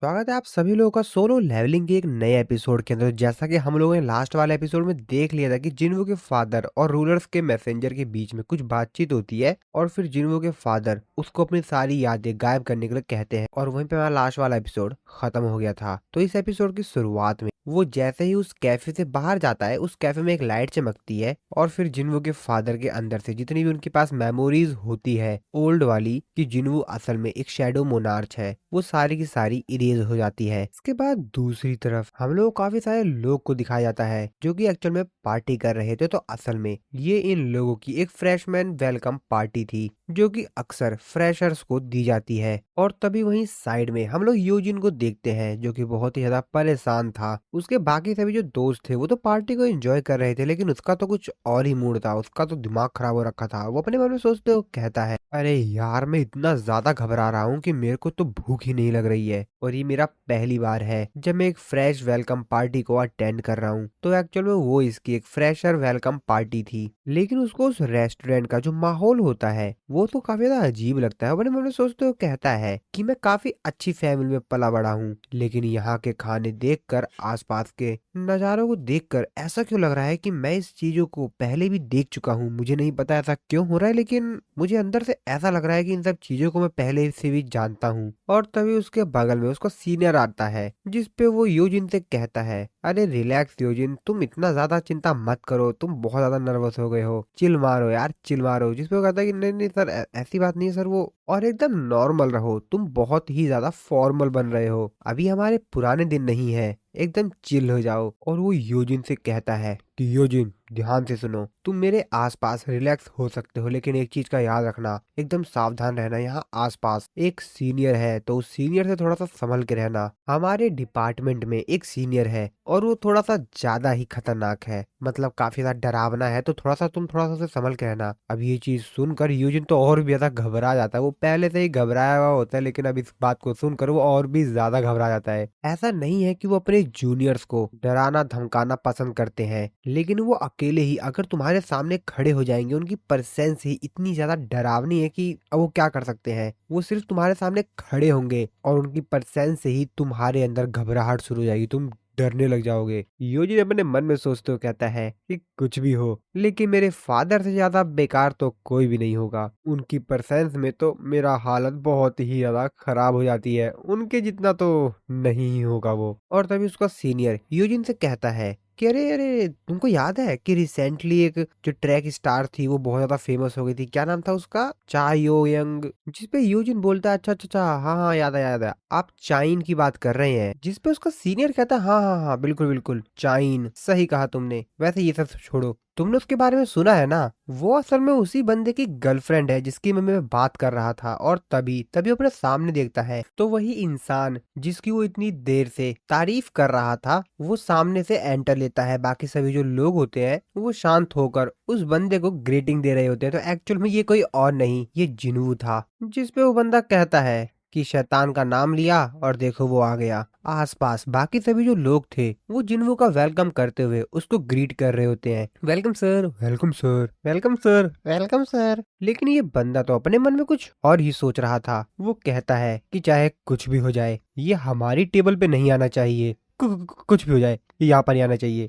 स्वागत है आप सभी लोगों का सोलो लेवलिंग के एक नए एपिसोड के अंदर। जैसा कि हम लोगों ने लास्ट वाले एपिसोड में देख लिया था कि जिन्वो के फादर और रूलर्स के मैसेंजर के बीच में कुछ बातचीत होती है और फिर जिन्वो के फादर उसको अपनी सारी यादें गायब करने के लिए कहते हैं और वहीं पे हमारा लास्ट वाला एपिसोड खत्म हो गया था। तो इस एपिसोड की शुरुआत में वो जैसे ही उस कैफे से बाहर जाता है, उस कैफे में एक लाइट चमकती है और फिर जिन्वो के फादर के अंदर से जितनी भी उनके पास मेमोरीज होती है ओल्ड वाली कि जिन्वो असल में एक शैडो मोनार्च है, वो सारी की सारी इरेज हो जाती है। इसके बाद दूसरी तरफ हम लोग काफी सारे लोग को दिखाया जाता है जो कि एक्चुअल में पार्टी कर रहे थे। तो असल में ये इन लोगों की एक फ्रेशमैन वेलकम पार्टी थी जो कि अक्सर फ्रेशर्स को दी जाती है। और तभी वहीं साइड में हम लोग यूजिन को देखते हैं जो कि बहुत ही ज्यादा परेशान था। उसके बाकी सभी जो दोस्त थे वो तो पार्टी को एंजॉय कर रहे थे, लेकिन उसका तो कुछ और ही मूड था, उसका तो दिमाग खराब हो रखा था। वो अपने मन में सोचते हुए कहता है, अरे यार मैं इतना ज्यादा घबरा रहा हूँ कि मेरे को तो भूख ही नहीं लग रही है और ये मेरा पहली बार है जब मैं एक फ्रेश वेलकम पार्टी को अटेंड कर रहा हूँ। तो एक्चुअल में वो इसकी एक फ्रेशर वेलकम पार्टी थी, लेकिन उसको उस रेस्टोरेंट का जो माहौल होता है वो तो काफी ज्यादा अजीब लगता है। अपने मन में सोचते हुए कहता है कि मैं काफी अच्छी फैमिली में पला बड़ा हूँ, लेकिन यहाँ के खाने देखकर, आसपास के नजारों को देखकर ऐसा क्यों लग रहा है कि मैं इस चीजों को पहले भी देख चुका हूँ। मुझे नहीं पता ऐसा क्यों हो रहा है, लेकिन मुझे अंदर से ऐसा लग रहा है कि इन सब चीजों को मैं पहले से भी जानता हूँ। और तभी उसके बगल में उसका सीनियर आता है जिसपे वो योजिन से कहता है, अरे रिलैक्स योजिन, तुम इतना ज्यादा चिंता मत करो, तुम बहुत ज्यादा नर्वस हो गए हो, चिल मारो यार, चिल मारो। जिसपे वो कहता है कि नहीं नहीं सर, ऐसी बात नहीं है सर, वो और एकदम नॉर्मल रहो, तुम बहुत ही ज्यादा फॉर्मल बन रहे हो, अभी हमारे पुराने दिन नहीं है, एकदम चिल हो जाओ। और वो योजिन से कहता है कि योजिन ध्यान से सुनो, तुम मेरे आसपास रिलैक्स हो सकते हो, लेकिन एक चीज का याद रखना, एकदम सावधान रहना। यहाँ आसपास एक सीनियर है तो उस सीनियर से थोड़ा सा संभल के रहना। हमारे डिपार्टमेंट में एक सीनियर है और वो थोड़ा सा ज्यादा ही खतरनाक है, मतलब काफी ज्यादा डरावना है, तो तुम थोड़ा सा उसे संभल के रहना। अब ये चीज सुनकर यूजिन तो और भी ज्यादा घबरा जाता है। वो पहले से ही घबराया हुआ होता है, लेकिन अब इस बात को सुनकर वो और भी ज्यादा घबरा जाता है। ऐसा नहीं है कि वो अपने जूनियर्स को डराना धमकाना पसंद करते हैं, लेकिन वो अकेले ही अगर तुम्हारे सामने खड़े हो जाएंगे, उनकी प्रेजेंस ही इतनी ज्यादा डरावनी है कि अब वो क्या कर सकते हैं। वो सिर्फ तुम्हारे सामने खड़े होंगे और उनकी प्रेजेंस से ही तुम्हारे अंदर घबराहट शुरू हो जाएगी, तुम डरने लग जाओगे। योजी अपने मन में सोचते हुए कहता है कि कुछ भी हो, लेकिन मेरे फादर से ज्यादा बेकार तो कोई भी नहीं होगा। उनकी प्रेजेंस में तो मेरा हालत बहुत ही ज्यादा खराब हो जाती है, उनके जितना तो नहीं ही होगा वो। और तभी उसका सीनियर यूजिन से कहता है कि अरे अरे, तुमको याद है कि रिसेंटली एक जो ट्रैक स्टार थी वो बहुत ज्यादा फेमस हो गई थी, क्या नाम था उसका, चायो यंग। जिसपे यूजिन बोलता है, अच्छा अच्छा अच्छा, हाँ हाँ याद है याद है, आप चाइन की बात कर रहे हैं। जिसपे उसका सीनियर कहता है, हाँ हाँ हाँ बिल्कुल बिल्कुल, चाइन, सही कहा तुमने। वैसे ये सब छोड़ो, तुमने उसके बारे में सुना है ना, वो असल में उसी बंदे की गर्लफ्रेंड है जिसकी मैं बात कर रहा था। और तभी तभी अपने सामने देखता है तो वही इंसान जिसकी वो इतनी देर से तारीफ कर रहा था वो सामने से एंटर लेता है। बाकी सभी जो लोग होते हैं वो शांत होकर उस बंदे को ग्रीटिंग दे रहे होते हैं। तो एक्चुअल में ये कोई और नहीं, ये जिन्वू था। जिसपे वो बंदा कहता है कि शैतान का नाम लिया और देखो वो आ गया। आसपास बाकी सभी जो लोग थे वो जिन्वू का वेलकम करते हुए उसको ग्रीट कर रहे होते हैं, welcome sir, welcome sir, welcome sir, welcome sir. लेकिन ये बंदा तो अपने मन में कुछ और ही सोच रहा था। वो कहता है कि चाहे कुछ भी हो जाए ये हमारी टेबल पे नहीं आना चाहिए, कुछ भी हो जाए ये यहाँ पर नहीं आना चाहिए।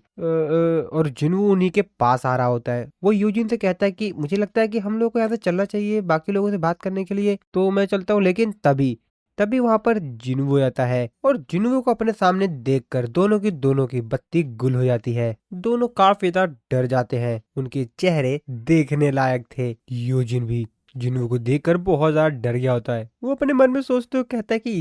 और जिन्वू उन्हीं के पास आ रहा होता है। वो यूजिन से कहता है कि मुझे लगता है कि हम लोग को यहाँ से चलना चाहिए बाकी लोगों से बात करने के लिए, तो मैं चलता हूँ। लेकिन तभी तभी वहां पर जिन्वू आता है और जिन्वू को अपने सामने देखकर दोनों की बत्ती गुल हो जाती है। दोनों काफी ज्यादा डर जाते हैं, उनके चेहरे देखने लायक थे। यूजिन भी जिन्वू को देखकर बहुत ज्यादा डर गया होता है। वो अपने मन में सोचते हुए कहता है कि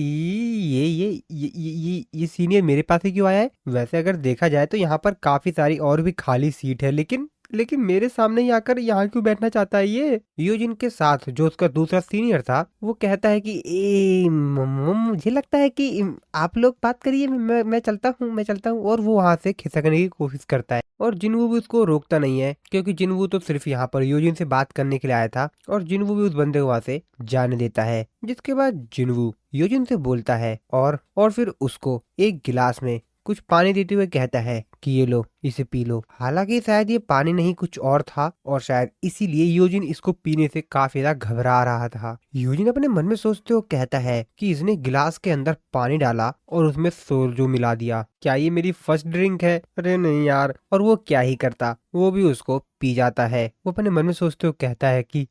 ये सीनियर मेरे पास ही क्यों आया है। वैसे अगर देखा जाए तो यहाँ पर काफी सारी और भी खाली सीट है, लेकिन लेकिन मेरे सामने ही आकर यहाँ क्यों बैठना चाहता है ये। यूजिन के साथ जो उसका दूसरा सीनियर था वो कहता है कि मुझे लगता है कि आप लोग बात करिए, मैं चलता हूँ, मैं चलता हूँ। और वो वहां से खिसकने की कोशिश करता है और जिन्वू भी उसको रोकता नहीं है, क्योंकि जिन्वू तो सिर्फ यहाँ पर यूजिन से बात करने के लिए आया था। और जिन्वू भी उस बंदे को वहां से जाने देता है। जिसके बाद जिन्वू यूजिन से बोलता है और फिर उसको एक गिलास में कुछ पानी देते हुए कहता है कि ये लो, इसे पी लो। हालांकि शायद ये पानी नहीं कुछ और था और शायद इसीलिए यूजिन इसको पीने से काफी ज्यादा घबरा रहा था। यूजिन अपने मन में सोचते हुए कहता है कि इसने गिलास के अंदर पानी डाला और उसमें सोरजो मिला दिया। क्या ये मेरी फर्स्ट ड्रिंक है? अरे नहीं यार। और वो क्या ही करता, वो भी उसको पी जाता है। वो अपने मन में सोचते हुए कहता है कि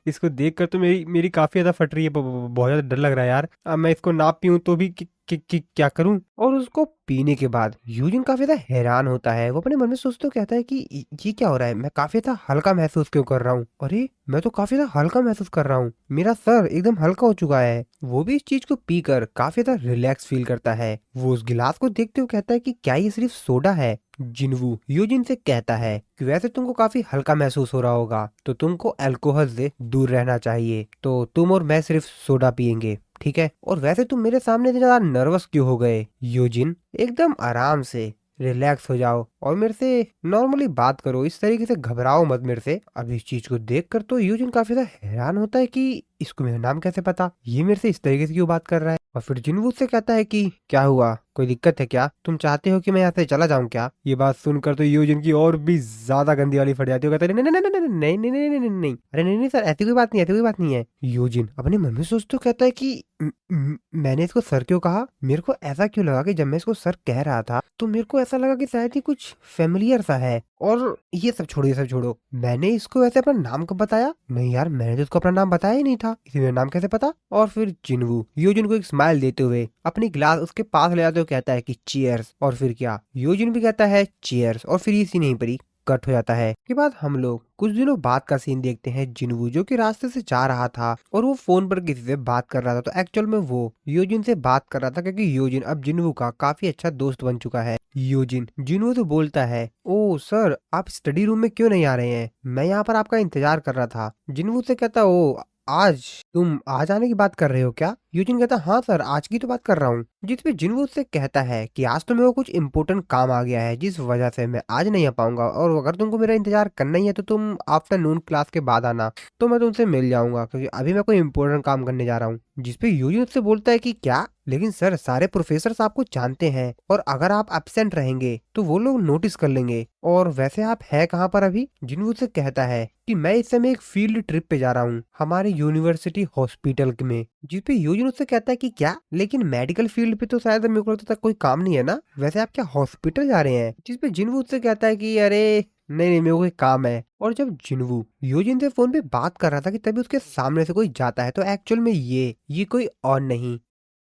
इसको देखकर तो मेरी मेरी काफी ज्यादा फट रही है, बहुत ज्यादा डर लग रहा है यार। अब मैं इसको ना पीऊं तो भी क्या करूं? और उसको पीने के बाद यूजिन काफी ज्यादा हैरान होता है। वो अपने मन में सोचते हुए कहता है कि ये क्या हो रहा है, मैं काफी ज्यादा हल्का महसूस क्यों कर रहा हूँ? अरे मैं तो काफी ज्यादा हल्का महसूस कर रहा हूँ, मेरा सर एकदम हल्का हो चुका है। वो भी इस चीज को पीकर काफी ज्यादा रिलैक्स फील करता है। वो उस गिलास को देखते हुए कहता है कि क्या ये सिर्फ सोडा है? जिनवू यूजिन से कहता है कि वैसे तुमको काफी हल्का महसूस हो रहा होगा तो तुमको अल्कोहल से दूर रहना चाहिए, तो तुम और मैं सिर्फ सोडा पियेंगे, ठीक है? और वैसे तुम मेरे सामने इतने ज्यादा नर्वस क्यों हो गए? यूजिन एकदम आराम से रिलैक्स हो जाओ और मेरे से नॉर्मली बात करो, इस तरीके से घबराओ मत मेरे से। अब इस चीज को देखकर तो यूजिन काफी ज्यादा हैरान होता है कि इसको मेरा नाम कैसे पता, ये मेरे से इस तरीके से क्यों बात कर रहा है। और फिर जिनवू से कहता है कि क्या हुआ, कोई दिक्कत है क्या? तुम चाहते हो कि मैं यहाँ से चला जाऊं क्या? ये बात सुनकर तो यूजिन की और भी ज्यादा गंदी वाली फट जाती है। कहता है नहीं नहीं नहीं नहीं नहीं नहीं नहीं नहीं नहीं नहीं, अरे नहीं नहीं सर, ऐसी कोई बात नहीं, ऐसी कोई बात नहीं है। यूजिन अपने मन में सोचते कहता है कि मैंने इसको सर क्यों कहा? मेरे को ऐसा क्यों लगा कि जब मैं इसको सर कह रहा था तो मेरे को ऐसा लगा कि शायद ये कुछ फेमिलियर सा है। और ये सब छोड़ो, ये सब छोड़ो, मैंने इसको ऐसे अपना नाम कब बताया? नहीं यार, मैंने तो इसको अपना नाम बताया ही नहीं था, इसे मेरा नाम कैसे पता? और फिर जिनवू यूजिन को एक स्माइल देते हुए अपनी ग्लास उसके पास ले जाते हुए कहता है कि चीयर्स। और फिर क्या, यूजिन भी कहता है चीयर्स। और फिर इसी नहीं परी कट हो जाता है। के बाद हम लोग कुछ दिनों बाद का सीन देखते हैं। जिनवू जो कि रास्ते से जा रहा था और वो फोन पर किसी से बात कर रहा था, तो एक्चुअल में वो यूजिन से बात कर रहा था क्योंकि यूजिन अब जिनवू का काफी अच्छा दोस्त बन चुका है। यूजिन जिनवू से बोलता है, ओ सर, आप स्टडी रूम में क्यों नहीं आ रहे हैं? मैं यहाँ पर आपका इंतजार कर रहा था। जिनवू से कहता, ओ आज तुम आज आने की बात कर रहे हो क्या? यूजिन कहता, हाँ सर, आज की तो बात कर रहा हूँ। जिस पे जिनवू उससे कहता है कि आज तो मेरे को कुछ इम्पोर्टेंट काम आ गया है जिस वजह से मैं आज नहीं आ पाऊंगा, और अगर तुमको मेरा इंतजार करना ही है तो तुम आफ्टरनून क्लास के बाद आना, तो मैं तुमसे मिल जाऊंगा क्योंकि अभी मैं कोई इम्पोर्टेंट काम करने जा रहा हूँ। जिसपे यूजिन उससे बोलता है कि क्या, लेकिन सर सारे प्रोफेसर आपको जानते हैं और अगर आप एब्सेंट रहेंगे तो वो लोग नोटिस कर लेंगे, और वैसे आप है कहाँ पर अभी? जिनवू से कहता है कि मैं इस समय एक फील्ड ट्रिप पे जा रहा हूँ हमारे यूनिवर्सिटी हॉस्पिटल में। जिसपे यूजिन उससे कहता है कि क्या, लेकिन मेडिकल फील्ड पे तो शायद मेरे को लगता है कोई काम नहीं है ना, वैसे आप क्या हॉस्पिटल जा रहे हैं? जिसपे जिनवू उससे कहता है कि अरे नहीं नहीं, मेरे को एक काम है। और जब जिनवू यूजिन से फोन पे बात कर रहा था कि तभी उसके सामने से कोई जाता है, तो एक्चुअल में ये कोई और नहीं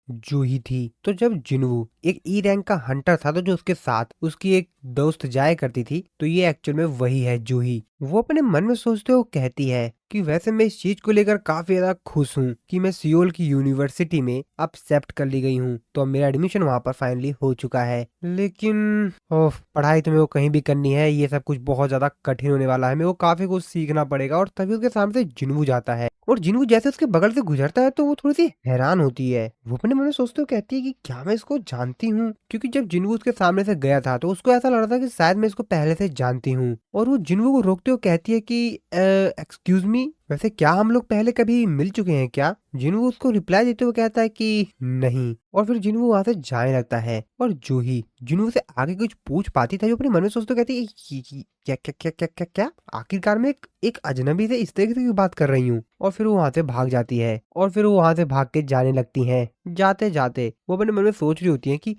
जूही थी। तो जब जिनवू एक ई रैंक का हंटर था तो जो उसके साथ उसकी एक दोस्त जाया करती थी, तो ये एक्चुअल में वही है जूही। वो अपने मन में सोचते हुए कहती है कि वैसे मैं इस चीज को लेकर काफी ज्यादा खुश हूँ कि मैं सियोल की यूनिवर्सिटी में एक्सेप्ट कर ली गई हूँ, तो अब मेरा एडमिशन वहाँ पर फाइनली हो चुका है। लेकिन पढ़ाई तो मेरे को कहीं भी करनी है, ये सब कुछ बहुत ज्यादा कठिन होने वाला है, मेरे को काफी कुछ सीखना पड़ेगा। और तभी उसके सामने से जिनवू जाता है और जिनवू जैसे उसके बगल से गुजरता है तो वो थोड़ी सी हैरान होती है। वो अपने मन में सोचते हुए कहती है कि क्या मैं इसको जानती हूँ? क्योंकि जब जिनवू उसके सामने से गया था तो उसको ऐसा लग रहा था कि शायद मैं इसको पहले से जानती हूँ। और वो जिनवू को रोकते हुए कहती है कि एक्सक्यूज मी, वैसे क्या हम लोग पहले कभी मिल चुके हैं क्या? जिनवू उसको रिप्लाई देते हुए कहता है कि नहीं। और फिर जिनवू वहां से जाने लगता है और जूही जिनवू से आगे कुछ पूछ पाती था, जो अपने मन में सोचते कहती है क्या क्या क्या क्या क्या क्या, आखिरकार में एक अजनबी से इस तरीके से क्यों बात कर रही हूँ? और फिर वो वहां से भाग जाती है और फिर वो वहां से भाग के जाने लगती हैं। जाते जाते वो अपने मन में सोच रही होती है कि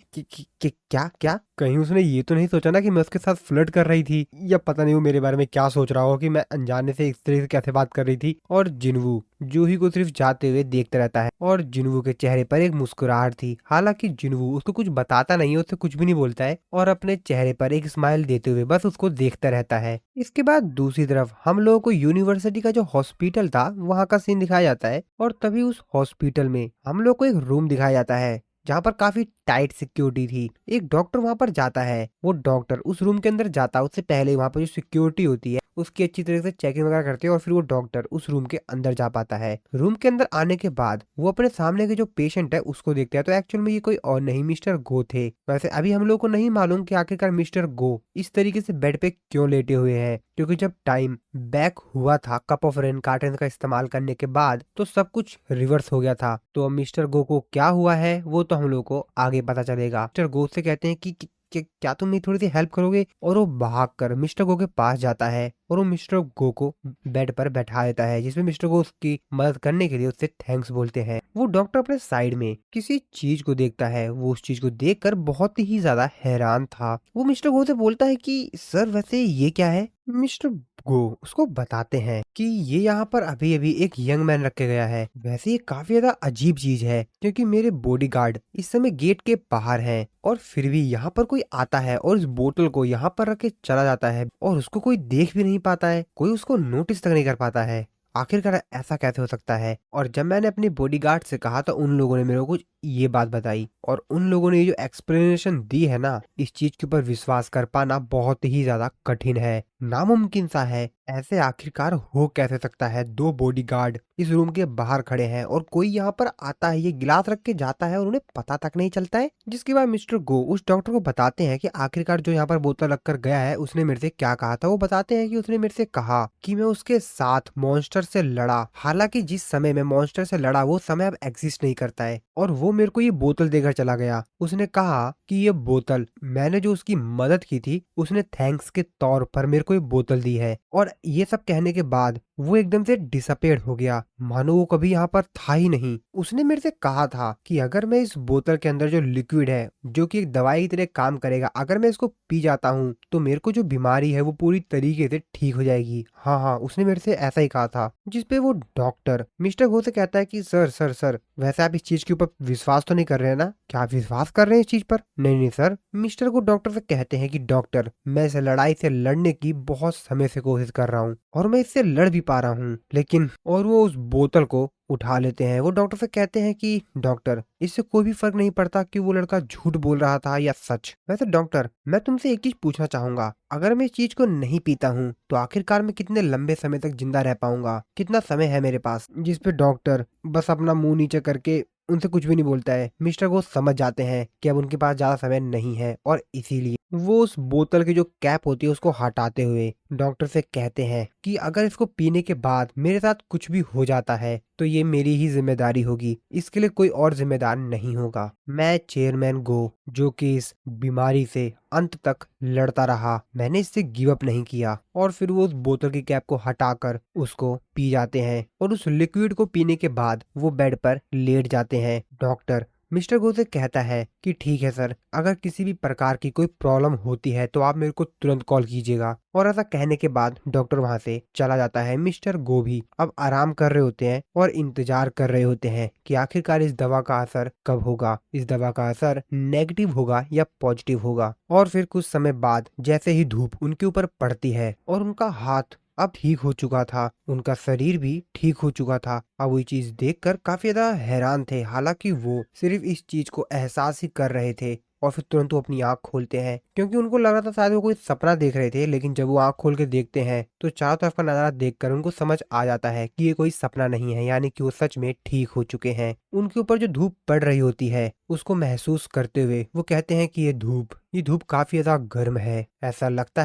क्या क्या, कहीं उसने ये तो नहीं सोचा ना कि मैं उसके साथ फ्लर्ट कर रही थी, या पता नहीं वो मेरे बारे में क्या सोच रहा हो कि मैं अनजाने से इस तरह से कैसे बात कर रही थी। और जिनवू जूही को सिर्फ जाते हुए देखता रहता है और जिनवू के चेहरे पर एक मुस्कुराहट थी। हालांकि जिनवू उसको कुछ बताता नहीं है, उससे कुछ भी नहीं बोलता है और अपने चेहरे पर एक स्माइल देते हुए बस उसको देखता रहता है। इसके बाद दूसरी तरफ हम लोगों को यूनिवर्सिटी का जो हॉस्पिटल था वहां का सीन दिखाया जाता है और तभी उस हॉस्पिटल में हम लोग को एक रूम दिखाया जाता है जहाँ पर काफी टाइट सिक्योरिटी थी। एक डॉक्टर वहां पर जाता है, वो डॉक्टर उस रूम के अंदर जाता है उससे पहले वहां पर जो सिक्योरिटी होती है उसकी अच्छी तरह से चेकिंग वगैरह करते हैं और फिर वो डॉक्टर उस रूम के अंदर जा पाता है। रूम के अंदर आने के बाद वो अपने सामने के जो पेशेंट है उसको देखता है, तो एक्चुअल में ये कोई और नहीं मिस्टर गो थे। वैसे अभी हम लोग को नहीं मालूम कि आखिरकार मिस्टर गो इस तरीके से बेड पे क्यों लेटे हुए हैं, क्योंकि जब टाइम बैक हुआ था कप ऑफ रेन कार्टन का इस्तेमाल करने के बाद तो सब कुछ रिवर्स हो गया था। तो अब मिस्टर गो को क्या हुआ है वो तो हम लोग को आगे पता चलेगा। मिस्टर गो से कहते हैं कि क्या तुम मेरी थोड़ी सी हेल्प करोगे, और वो भागकर मिस्टर गो के पास जाता है और वो मिस्टर गो को बेड पर बैठा देता है, जिसमें मिस्टर गो उसकी मदद करने के लिए उससे थैंक्स बोलते हैं। वो डॉक्टर अपने साइड में किसी चीज को देखता है, वो उस चीज को देखकर बहुत ही ज्यादा हैरान था। वो मिस्टर गो से बोलता है कि सर वैसे ये क्या है। मिस्टर गो उसको बताते हैं कि ये यहाँ पर अभी अभी एक यंग मैन रखे गया है। वैसे ये काफी ज्यादा अजीब चीज है, क्योंकि मेरे बॉडीगार्ड इस समय गेट के बाहर हैं और फिर भी यहाँ पर कोई आता है और इस बोतल को यहाँ पर रख के चला जाता है और उसको कोई देख भी नहीं पाता है, कोई उसको नोटिस तक नहीं कर पाता है। आखिरकार ऐसा कैसे हो सकता है। और जब मैंने अपनी बॉडीगार्ड से कहा तो उन लोगों ने मेरे को कुछ ये बात बताई, और उन लोगों ने ये जो एक्सप्लेनेशन दी है ना, इस चीज के ऊपर विश्वास कर पाना बहुत ही ज्यादा कठिन है, नामुमकिन सा है। ऐसे आखिरकार हो कैसे सकता है, दो बॉडीगार्ड इस रूम के बाहर खड़े हैं और कोई यहाँ पर आता है, ये गिलास रख के जाता है और उन्हें पता तक नहीं चलता है। जिसके बाद मिस्टर गो उस डॉक्टर को बताते हैं कि आखिरकार जो यहाँ पर बोतल रखकर गया है उसने मेरे से क्या कहा था। वो बताते हैं कि उसने मेरे से कहा कि मैं उसके साथ मॉन्स्टर से लड़ा, हालांकि जिस समय मैं मॉन्स्टर से लड़ा वो समय अब एग्जिस्ट नहीं करता है, और वो मेरे को ये बोतल देकर चला गया। उसने कहा कि ये बोतल मैंने जो उसकी मदद की थी उसने थैंक्स के तौर पर मेरे को ये बोतल दी है। और ये सब कहने के बाद वो एकदम से डिसअपेयर हो गया, मानो वो कभी यहाँ पर था ही नहीं। उसने मेरे से कहा था कि अगर मैं इस बोतल के अंदर जो लिक्विड है जो कि एक दवाई की तरह काम करेगा, अगर मैं इसको पी जाता हूँ तो मेरे को जो बीमारी है वो पूरी तरीके से ठीक हो जाएगी। हाँ हाँ, उसने मेरे से ऐसा ही कहा था। जिसपे वो डॉक्टर मिस्टर गो से कहता है कि सर सर सर वैसे आप इस चीज के ऊपर विश्वास तो नहीं कर रहे हैं ना, क्या आप विश्वास कर रहे हैं इस चीज पर। नहीं नहीं सर। मिस्टर को डॉक्टर से कहते हैं कि डॉक्टर मैं इस लड़ाई से लड़ने की बहुत समय से कोशिश कर रहा हूँ और मैं इससे लड़ भी पा रहा हूँ, लेकिन और वो उस बोतल को उठा लेते हैं। वो डॉक्टर से कहते हैं कि डॉक्टर इससे कोई भी फर्क नहीं पड़ता कि वो लड़का झूठ बोल रहा था या सच। वैसे डॉक्टर मैं तुमसे एक चीज पूछना चाहूंगा, अगर मैं इस चीज को नहीं पीता हूँ तो आखिरकार मैं कितने लंबे समय तक जिंदा रह पाऊंगा, कितना समय है मेरे पास। जिसपे डॉक्टर बस अपना मुंह नीचे करके उनसे कुछ भी नहीं बोलता है। मिस्टर को समझ जाते हैं कि अब उनके पास ज्यादा समय नहीं है, और इसीलिए वो उस बोतल की जो कैप होती है उसको हटाते हुए डॉक्टर से कहते हैं कि अगर इसको पीने के बाद मेरे साथ कुछ भी हो जाता है तो ये मेरी ही जिम्मेदारी होगी, इसके लिए कोई और जिम्मेदार नहीं होगा। मैं चेयरमैन गो जो कि इस बीमारी से अंत तक लड़ता रहा, मैंने इससे गिव अप नहीं किया। और फिर वो उस बोतल की कैप को हटाकर उसको पी जाते हैं और उस लिक्विड को पीने के बाद वो बेड पर लेट जाते हैं। डॉक्टर मिस्टर गो से कहता है कि ठीक है सर, अगर किसी भी प्रकार की कोई प्रॉब्लम होती है तो आप मेरे को तुरंत कॉल कीजिएगा। और ऐसा कहने के बाद डॉक्टर वहां से चला जाता है। मिस्टर गो भी अब आराम कर रहे होते हैं और इंतजार कर रहे होते हैं कि आखिरकार इस दवा का असर कब होगा, इस दवा का असर नेगेटिव होगा या पॉजिटिव होगा। और फिर कुछ समय बाद जैसे ही धूप उनके ऊपर पड़ती है और उनका हाथ अब ठीक हो चुका था, उनका शरीर भी ठीक हो चुका था। अब वो ये चीज देखकर काफी ज्यादा हैरान थे, हालांकि वो सिर्फ इस चीज को एहसास ही कर रहे थे। और फिर तुरंत वो अपनी आंख खोलते हैं, क्योंकि उनको लग रहा था शायद वो कोई सपना देख रहे थे, लेकिन जब वो आंख खोल के देखते हैं तो चारों तरफ का नजारा देखकर उनको समझ आ जाता है कि ये कोई सपना नहीं है, यानी कि वो सच में ठीक हो चुके हैं। उनके ऊपर जो धूप पड़ रही होती है उसको महसूस करते हुए वो कहते हैं कि ये धूप काफी ज्यादा गर्म है, ऐसा लगता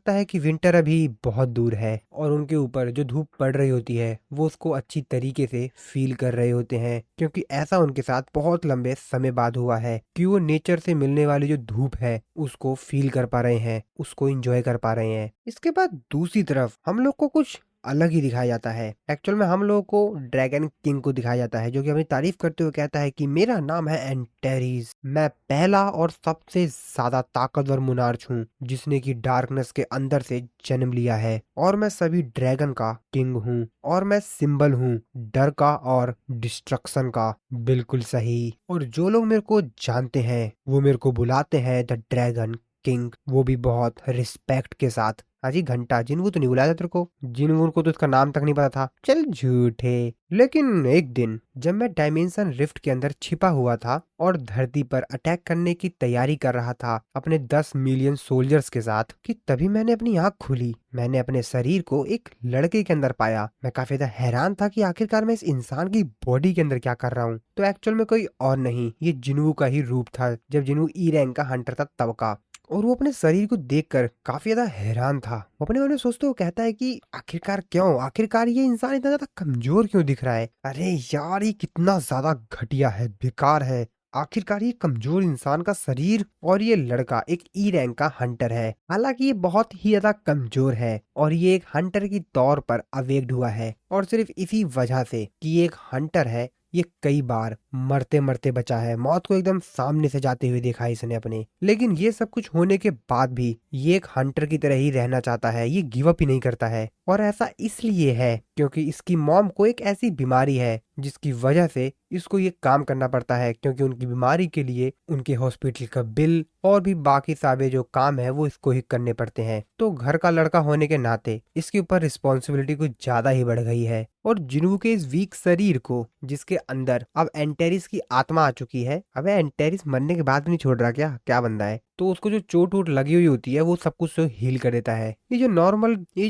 है कि विंटर अभी बहुत दूर है। और उनके ऊपर जो धूप पड़ रही होती है वो उसको अच्छी तरीके से फील कर रहे होते हैं, क्योंकि ऐसा उनके साथ बहुत लंबे समय बाद हुआ है कि वो नेचर से मिलने वाली जो धूप है उसको फील कर पा रहे हैं, उसको एंजॉय कर पा रहे हैं। इसके बाद दूसरी तरफ हम लोग को कुछ अलग ही दिखाया जाता है। एक्चुअल में हम लोगों को ड्रैगन किंग को दिखाया जाता है, जो कि अपनी तारीफ करते हुए कहता है कि मेरा नाम है एंटेरिस, मैं पहला और सबसे ज्यादा ताकतवर मुनार्च हूँ जिसने की डार्कनेस के अंदर से जन्म लिया है, और मैं सभी ड्रैगन का किंग हूँ, और मैं सिंबल हूँ डर का और डिस्ट्रक्शन का। बिल्कुल सही। और जो लोग मेरे को जानते हैं वो मेरे को बुलाते हैं द ड्रैगन किंग, वो भी बहुत रिस्पेक्ट के साथ। अजी घंटा, जिन्वू तो नहीं बुलाया था तेरे को। जिन्वू को तो इसका नाम तक नहीं पता था। चल झूठे। लेकिन एक दिन जब मैं डायमेंशन रिफ्ट के अंदर छिपा हुआ था और धरती पर अटैक करने की तैयारी कर रहा था अपने 10 मिलियन सोल्जर्स के साथ, कि तभी मैंने अपनी आंख खुली। मैंने अपने शरीर को एक लड़के के अंदर पाया। मैं काफी ज्यादा हैरान था कि आखिरकार मैं इस इंसान की बॉडी के अंदर क्या कर रहा हूँ। तो एक्चुअल में कोई और नहीं, ये जिन्वू का ही रूप था, जब जिन्वू ई रैंक का हंटर था तब का। और वो अपने शरीर को देखकर काफी ज्यादा हैरान था। वो अपने मन में सोचते हुए कहता है कि आखिरकार क्यों, आखिरकार ये इंसान इतना ज्यादा कमजोर क्यों दिख रहा है। अरे यार, ये कितना ज्यादा घटिया है, बेकार है। आखिरकार ये कमजोर इंसान का शरीर और ये लड़का एक ई रैंक का हंटर है। हालांकि ये बहुत ही ज्यादा कमजोर है और ये एक हंटर की तौर पर अवेक्ड हुआ है, और सिर्फ इसी वजह से कि ये एक हंटर है, ये कई बार मरते मरते बचा है। मौत को एकदम सामने से जाते हुए देखा है इसने अपने। लेकिन ये सब कुछ होने के बाद भी ये एक हंटर की तरह ही रहना चाहता है। ये गिव अप ही नहीं करता है, और ऐसा इसलिए है क्योंकि इसकी मॉम को एक ऐसी बीमारी है जिसकी वजह से इसको ये काम करना पड़ता है, क्योंकि उनकी बीमारी के लिए उनके हॉस्पिटल का बिल और भी बाकी सारे जो काम है वो इसको ही करने पड़ते हैं। तो घर का लड़का होने के नाते इसके ऊपर रिस्पॉन्सिबिलिटी कुछ ज्यादा ही बढ़ गई है। और जिन्वू के इस वीक शरीर को, जिसके अंदर अब एंटेरिस की आत्मा आ चुकी है। अबे एंटेरिस मरने के बाद भी नहीं छोड़ रहा क्या, क्या बंदा है। तो उसको जो चोट वोट लगी हुई होती है वो सब कुछ हील कर देता है। ये जो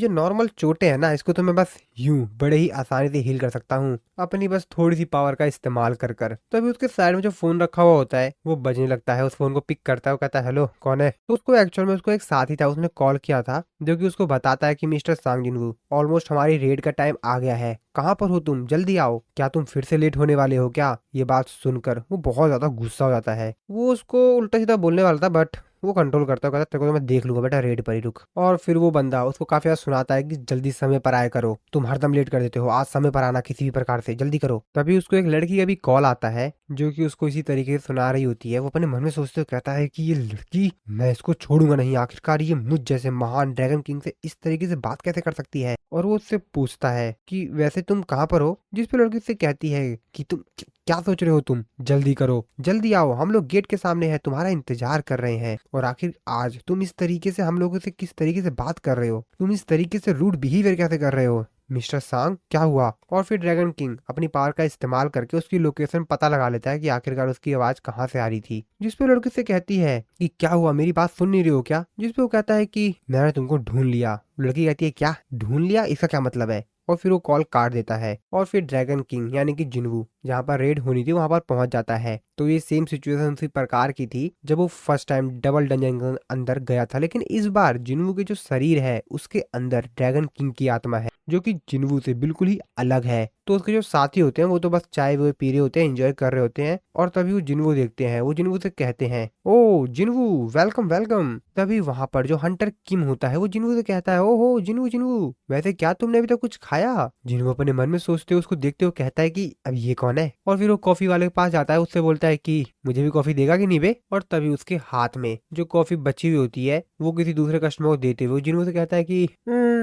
नॉर्मल चोटें है ना, इसको तो मैं बस यूं बड़े ही आसानी से हील कर सकता हूँ, अपनी बस थोड़ी सी पावर का इस्तेमाल कर कर। तो अभी उसके साइड में जो फोन रखा हुआ होता है वो बजने लगता है। उस फोन को पिक करता है, वो कहता है हेलो कौन है। तो उसको एक्चुअल में उसको एक साथी था, उसने कॉल किया था, जो कि उसको बताता है कि मिस्टर सांग जिन्वू, ऑलमोस्ट हमारी रेड का टाइम आ गया है। कहाँ पर हो तुम, जल्दी आओ। क्या तुम फिर से लेट होने वाले हो क्या। ये बात सुनकर वो बहुत ज्यादा गुस्सा हो जाता है। वो उसको उल्टा सीधा बोलने वाला था, बट वो कंट्रोल करता है, कहता तेरे को तो मैं देख लूंगा बेटा, रेड पर ही रुक। और फिर वो बंदा उसको काफी ज्यादा सुनाता है कि जल्दी समय पर आया करो, तुम हरदम लेट कर देते हो, आज समय पर आना किसी भी प्रकार से, जल्दी करो। तभी उसको एक लड़की का भी कॉल आता है, जो कि उसको इसी तरीके से सुना रही होती है। वो अपने मन में सोचते हुए कहता है कि ये लड़की, मैं इसको छोड़ूंगा नहीं। आखिरकार ये मुझ जैसे महान ड्रैगन किंग से इस तरीके से बात कैसे कर सकती है। और वो उससे पूछता है कि वैसे तुम कहाँ पर हो, जिस पे लड़की से कहती है कि तुम क्या सोच रहे हो, तुम जल्दी करो, जल्दी आओ, हम लोग गेट के सामने हैं, तुम्हारा इंतजार कर रहे हैं। और आखिर आज तुम इस तरीके से हम लोगों से किस तरीके से बात कर रहे हो, तुम इस तरीके से रूड बिहेवियर कैसे कर रहे हो मिस्टर सांग, क्या हुआ। और फिर ड्रैगन किंग अपनी पावर का इस्तेमाल करके उसकी लोकेशन पता लगा लेता है कि आखिरकार उसकी आवाज कहाँ से आ रही थी। जिसपे लड़की से कहती है कि क्या हुआ, मेरी बात सुन नहीं रही हो क्या। जिसपे वो कहता है कि मैंने तुमको ढूंढ लिया। लड़की कहती है क्या ढूंढ लिया, इसका क्या मतलब है। और फिर वो कॉल काट देता है। और फिर ड्रैगन किंग यानी कि जिन्वू जहाँ पर रेड होनी थी वहां पर पहुंच जाता है। तो ये सेम सिचुएशन उसी प्रकार की थी जब वो फर्स्ट टाइम डबल डंजन के अंदर गया था, लेकिन इस बार जिन्वू के जो शरीर है उसके अंदर ड्रैगन किंग की आत्मा है, जो कि जिन्वू से बिल्कुल ही अलग है। तो उसके जो साथी होते हैं वो तो बस चाय वो पी रहे होते हैं, एंजॉय कर रहे होते हैं। और तभी वो जिन्वू देखते हैं। वो जिन्वू से कहते हैं ओ जिन्वू, वेलकम वेलकम। तभी वहां पर जो हंटर किम होता है वो जिन्वू से कहता है ओहो जिन्वू जिन्वू, वैसे क्या तुमने अभी तक कुछ खाया। जिन्वू अपने मन में सोचते हुए उसको देखते हुए कहता है कि अब ये कौन है। और फिर वो कॉफी वाले के पास जाता है, उससे बोलता है कि मुझे भी कॉफी देगा कि नहीं बे। और तभी उसके हाथ में जो कॉफी बची हुई होती है वो किसी दूसरे कस्टमर को देते हुए जिन्वू से कहता है कि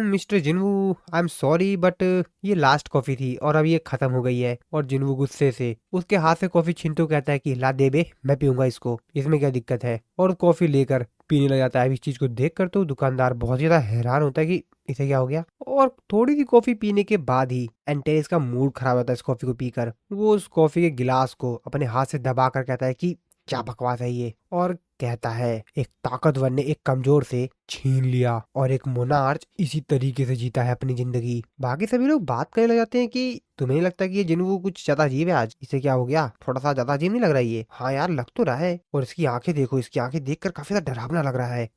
mister जिन्वू, I am sorry but ये लास्ट कॉफी थी और अब ये खत्म हो गई है। और जिन्वू गुस्से से उसके हाथ से कॉफी छीनते हुए कहता है कि ला दे बे, मैं पीऊंगा इसको, इसमें क्या दिक्कत है। और कॉफी लेकर पीने लग जाता है। इस चीज को देख कर तो दुकानदार बहुत ज्यादा हैरान होता है कि इसे क्या हो गया। और थोड़ी सी कॉफी पीने के बाद ही एंटेरिस का मूड खराब होता है इस कॉफी को पीकर। वो उस कॉफी के गिलास को अपने हाथ से दबा कर कहता है कि क्या बकवास है ये। और कहता है एक ताकतवर ने एक कमजोर से छीन लिया और एक मोनार्च इसी तरीके से जीता है अपनी जिंदगी। बाकी सभी लोग बात करने लग जाते हैं कि तुम्हें नहीं लगता कि ये जिन्वू कुछ ज्यादा अजीब है आज, इसे क्या हो गया, थोड़ा सा ज्यादा अजीब नहीं लग रहा है ये। हाँ यार लग तो रहा है। और इसकी आंखें देखो, इसकी आंखें देखकर काफी ज्यादा डरावना लग रहा है।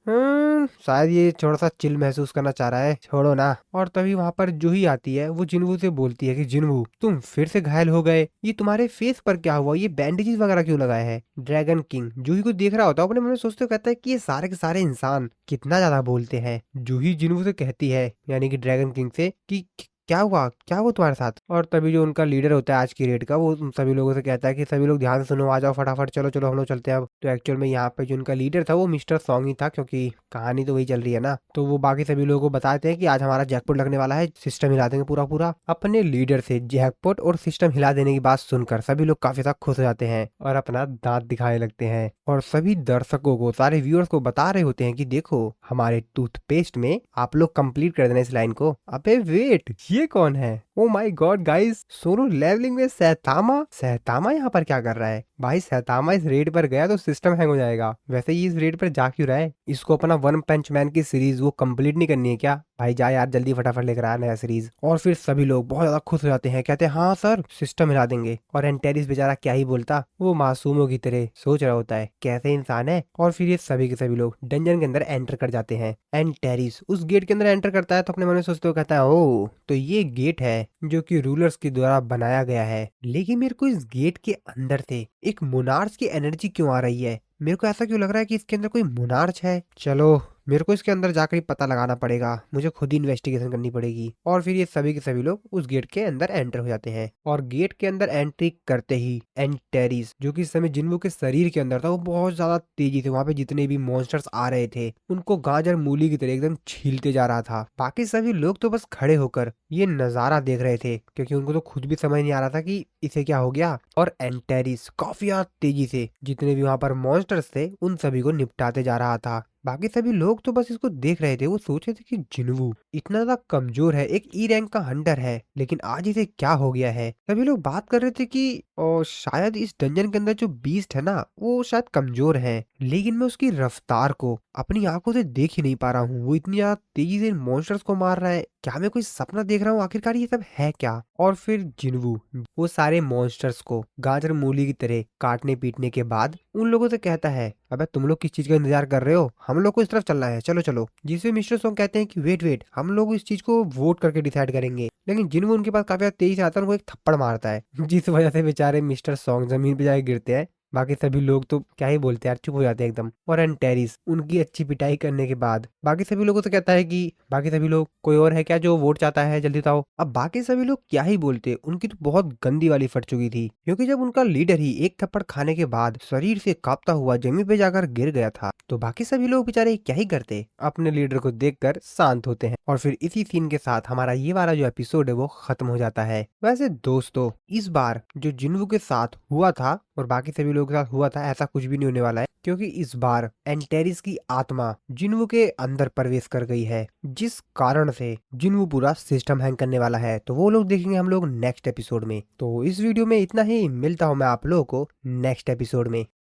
शायद ये थोड़ा सा चिल महसूस करना चाह रहा है, छोड़ो ना। और तभी वहां पर जूही आती है। वो जिन्वू से बोलती है कि जिन्वू तुम फिर से घायल हो गए, ये तुम्हारे फेस पर क्या हुआ, ये बैंडेजेस वगैरह क्यों लगाए हैं। ड्रैगन किंग जूही को देख रहा होता है, अपने मन में सोचते हुए कहता है कि ये सारे के सारे इंसान कितना ज्यादा बोलते हैं। जूही जिन्वू से कहती है यानी कि ड्रैगन किंग से कि क्या हुआ, क्या हुआ तुम्हारे साथ? और तभी जो उनका लीडर होता है आज की रेड का, वो उन सभी लोगों से कहता है कि सभी लोग ध्यान से सुनो, आ जाओ फटाफट, चलो चलो हम लोग चलते हैं अब। तो एक्चुअल में यहाँ पे जो उनका लीडर था वो मिस्टर सॉन्ग ही था, क्योंकि कहानी तो वही चल रही है ना। तो वो बाकी सभी लोगों को बताते हैं कि आज हमारा जैकपॉट लगने वाला है, सिस्टम हिला देंगे पूरा पूरा। अपने लीडर से जैकपॉट और सिस्टम हिला देने की बात सुनकर सभी लोग काफी ज्यादा खुश हो जाते हैं और अपना दांत दिखाने लगते हैं, और सभी दर्शकों को, सारे व्यूअर्स को बता रहे होते हैं कि देखो हमारे टूथपेस्ट में आप लोग कंप्लीट कर देना इस लाइन को। अबे वेट, ये कौन है? Oh my god guys, solo leveling में सैतामा। सैतामा यहाँ पर क्या कर रहा है? भाई सैतामा इस रेड पर गया तो सिस्टम हैंग हो जाएगा। वैसे ये इस रेड पर जा क्यों रहा है? इसको अपना वन पंच मैन की सीरीज वो कंप्लीट नहीं करनी है क्या? भाई जा यार, जल्दी फटाफट लेकर आ नया सीरीज। और फिर सभी लोग बहुत ज्यादा खुश हो जाते हैं, कहते हैं हाँ सर सिस्टम हिला देंगे। और एंटेरिस बेचारा क्या ही बोलता, वो मासूमों की तरह सोच रहा होता है कैसे इंसान है। और फिर ये सभी के सभी लोग डंजन के अंदर एंटर कर जाते हैं। एंटेरिस उस गेट के अंदर एंटर करता है तो अपने मन में सोचते हुए कहता है, ओ तो ये गेट है जो कि रूलर्स के द्वारा बनाया गया है। लेकिन मेरे को इस गेट के अंदर से एक मोनार्च की एनर्जी क्यों आ रही है? मेरे को ऐसा क्यों लग रहा है कि इसके अंदर कोई मोनार्च है? चलो मेरे को इसके अंदर जाकर ही पता लगाना पड़ेगा, मुझे खुद ही इन्वेस्टिगेशन करनी पड़ेगी। और फिर ये सभी के सभी लोग उस गेट के अंदर एंटर हो जाते हैं। और गेट के अंदर एंट्री करते ही एंटेरिस, जो कि इस समय जिन्वो के शरीर के अंदर था, वो बहुत ज्यादा तेजी से वहां पे जितने भी मॉन्स्टर्स आ रहे थे उनको गाजर मूली की तरह एकदम छीलते जा रहा था। बाकी सभी लोग तो बस खड़े होकर ये नजारा देख रहे थे, क्योंकि उनको तो खुद भी समझ नहीं आ रहा था कि इसे क्या हो गया। और एंटेरिस काफी तेजी से जितने भी वहां पर मॉन्स्टर्स थे उन सभी को निपटाते जा रहा था। बाकी सभी लोग तो बस इसको देख रहे थे, वो सोच रहे थे कि जिन्वू इतना ज्यादा कमजोर है, एक ई रैंक का हंटर है, लेकिन आज इसे क्या हो गया है। सभी लोग बात कर रहे थे कि शायद इस डंजन के अंदर जो बीस्ट है ना वो शायद कमजोर है, लेकिन मैं उसकी रफ्तार को अपनी आंखों से देख ही नहीं पा रहा हूँ। वो इतनी ज्यादा तेजी से मॉन्स्टर्स को मार रहा है, क्या मैं कोई सपना देख रहा हूँ? आखिरकार ये सब है क्या? और फिर जिन्वू वो सारे मॉन्स्टर्स को गाजर मूली की तरह काटने पीटने के बाद उन लोगों से कहता है, अबे तुम लोग किस चीज का इंतजार कर रहे हो? हम लोग को इस तरफ चलना है, चलो चलो। जिससे मिस्टर सॉन्ग कहते हैं कि वेट वेट, हम लोग इस चीज को वोट करके डिसाइड करेंगे। लेकिन जिन्वू उनके पास काफी तेजी से आता है, उनको एक थप्पड़ मारता है, जिस वजह से बेचारे मिस्टर सॉन्ग जमीन पे जाके गिरते हैं। बाकी सभी लोग तो क्या ही बोलते हैं यार, चुप हो जाते हैं एकदम। और एंटेरिस उनकी अच्छी पिटाई करने के बाद बाकी सभी लोगों से कहता है कि बाकी सभी लोग, कोई और है क्या जो वोट चाहता है, जल्दी बताओ। अब बाकी सभी लोग क्या ही बोलते, उनकी तो बहुत गंदी वाली फट चुकी थी, क्योंकि जब उनका लीडर ही एक थप्पड़ खाने के बाद शरीर से कांपता हुआ जमीन पे जाकर गिर गया था, तो बाकी सभी लोग बेचारे क्या ही करते, अपने लीडर को देखकर शांत होते हैं। और फिर इसी सीन के साथ हमारा ये वाला जो एपिसोड है वो खत्म हो जाता है। वैसे दोस्तों, इस बार जो जिन्वू के साथ हुआ था और बाकी सभी लोगों के साथ हुआ था, ऐसा कुछ भी नहीं होने वाला है, क्योंकि इस बार एंटेरिस की आत्मा जिन्वू के अंदर प्रवेश कर गई है, जिस कारण से जिन्वू पूरा सिस्टम हैंग करने वाला है। तो वो लोग देखेंगे हम लोग नेक्स्ट एपिसोड में। तो इस वीडियो में इतना ही, मिलता हूं मैं आप लोगों को नेक्स्ट एपिसोड में।